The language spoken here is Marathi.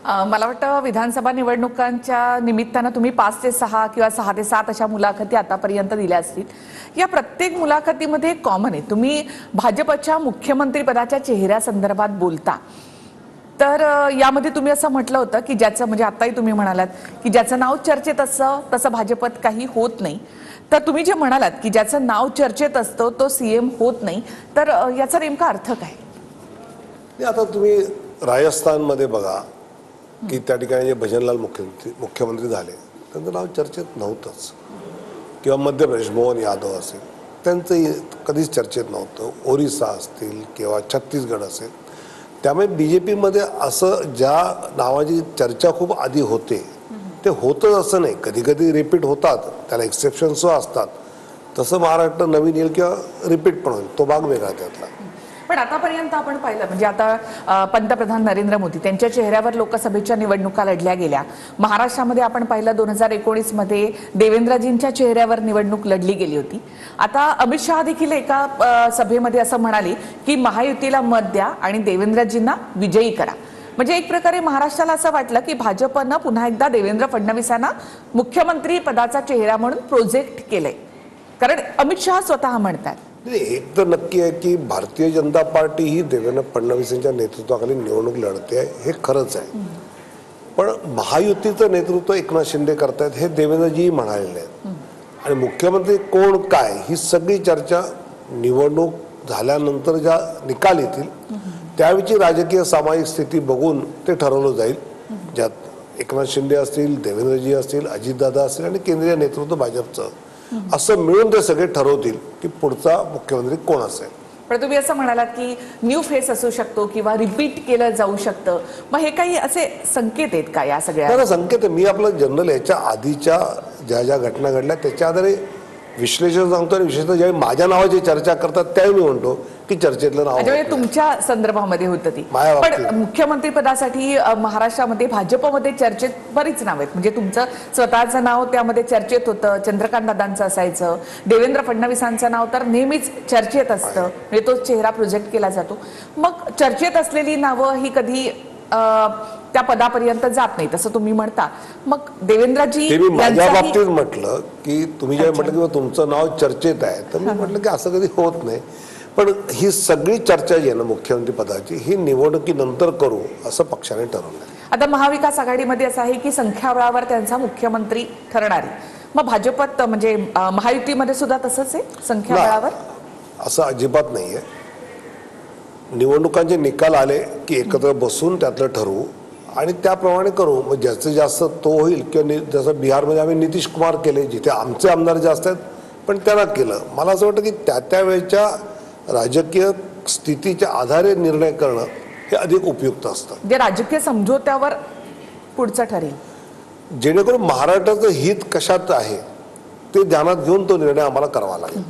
मला वाटतं विधानसभा निवडणुकांच्या निमित्तानं तुम्ही 5 ते 6 किंवा 6 ते 7 अशा मुलाखती आतापर्यंत दिल्या असतील। या प्रत्येक मुलाखतीमध्ये कॉमन आहे, तुम्ही भाजपच्या मुख्यमंत्री पदाच्या चेहऱ्यासंदर्भात बोलता। तर यामध्ये तुम्ही असं म्हटलं होतं की ज्याचं म्हणजे आताही तुम्ही म्हणालात की ज्याचं नाव चर्चेत असतं तसं भाजपत काही होत नाही। तर तुम्ही जे म्हणालात की ज्याचं नाव चर्चेत असतं तो सीएम होत नाही, तर याचा नेमका अर्थ काय? आता तुम्ही राजस्थानमध्ये बघा की त्या ठिकाणी जे भजनलाल मुख्यमंत्री झाले त्यांचं नाव चर्चेत नव्हतंच, किंवा मध्य प्रदेश मोहन यादव असेल त्यांचंही कधीच चर्चेत नव्हतं, ओरिसा असतील किंवा छत्तीसगड असेल। त्यामुळे बीजेपीमध्ये असं ज्या नावाची चर्चा खूप आधी होते ते होतच असं नाही, कधी कधी रिपीट होतात, त्याला एक्सेप्शन्स असतात। तसं महाराष्ट्र नवीन येईल किंवा रिपीट पण होईल, तो भाग वेगळा त्यातला। पण आतापर्यंत आपण पाहिलं म्हणजे आता पंतप्रधान नरेंद्र मोदी त्यांच्या चेहऱ्यावर लोकसभेच्या निवडणुका लढल्या गेल्या। महाराष्ट्रामध्ये आपण पाहिलं 2019 मध्ये देवेंद्रजींच्या चेहऱ्यावर निवडणूक लढली गेली होती। आता अमित शहा देखील एका सभेमध्ये असं म्हणाले की महायुतीला मत द्या आणि देवेंद्रजींना विजयी करा। म्हणजे एक प्रकारे महाराष्ट्राला असं वाटलं की भाजपनं पुन्हा एकदा देवेंद्र फडणवीसांना मुख्यमंत्री पदाचा चेहरा म्हणून प्रोजेक्ट केलंय, कारण अमित शहा स्वतः म्हणतात। एक तर नक्की आहे की भारतीय जनता पार्टी ही देवेंद्र फडणवीसांच्या नेतृत्वाखाली निवडणूक लढते आहे, हे खरंच आहे। पण महायुतीचं नेतृत्व एकनाथ शिंदे करतायत हे देवेंद्रजी म्हणालेले आहेत, आणि मुख्यमंत्री कोण काय ही सगळी चर्चा निवडणूक झाल्यानंतर ज्या निकाल येतील त्यावेळची राजकीय सामाजिक स्थिती बघून ते ठरवलं जाईल, ज्यात एकनाथ शिंदे असतील, देवेंद्रजी असतील, अजितदादा असतील आणि केंद्रीय नेतृत्व भाजपचं असं मिळून ते सगळे ठरवतील की पुढचा मुख्यमंत्री कोण असेल। पण तुम्ही असं म्हणालात की न्यू फेस असू शकतो किंवा रिपीट केलं जाऊ शकतं, मग हे काही असे संकेत आहेत का या सगळ्या? संकेत आहे, मी आपलं जनरल याच्या आधीच्या ज्या ज्या घटना घडल्या त्याच्या आधारे विश्लेषण सांगतो, आणि विशेषतः ज्यावेळी माझ्या नावाची चर्चा करतात त्यावेळी मी म्हणतो की चर्चेतलं नाव तुमच्या संदर्भामध्ये होतं ती। पण मुख्यमंत्री पदासाठी महाराष्ट्रामध्ये भाजपमध्ये चर्चेत बरीच नाव आहेत, म्हणजे तुमचं स्वतःचं नाव त्यामध्ये चर्चेत होतं, चंद्रकांत दादांचं असायचं, देवेंद्र फडणवीसांचं नाव तर नेहमीच चर्चेत असतं, म्हणजे तो चेहरा प्रोजेक्ट केला जातो। मग चर्चेत असलेली नावं ही कधी त्या पदापर्यंत जात नाही तसं तुम्ही म्हणता। मग देवेंद्रजी माझ्या बाबतीत म्हटलं की तुम्ही जे म्हटलं की तुमचं नाव चर्चेत आहे, तर मी म्हटलं की असं कधी होत नाही। पण ही सगळी चर्चा जी आहे ना मुख्यमंत्री पदाची ही निवडणुकीनंतर करू असं पक्षाने ठरवलं। आता महाविकास आघाडीमध्ये असं आहे की संख्याबळावर त्यांचा मुख्यमंत्री ठरणार आहे, मग भाजपत म्हणजे महायुतीमध्ये सुद्धा तसंच आहे संख्याबळावर? असं अजिबात नाहीये, निवडणुकांचे निकाल आले की एकत्र बसून त्यातलं ठरवू आणि त्याप्रमाणे करू। मग जास्तीत जास्त तो होईल, किंवा जसं बिहारमध्ये आम्ही नितीश कुमार केले, जिथे आमचे आमदार जास्त आहेत पण त्यांना केलं। मला असं वाटतं की त्या वेळेच्या राजकीय स्थितीच्या आधारे निर्णय करणं हे अधिक उपयुक्त असतं, जे राजकीय समझोत्यावर पुढचं ठरेल, जेणेकरून महाराष्ट्राचं हित कशात आहे ते ध्यानात घेऊन तो निर्णय आम्हाला करावा लागेल।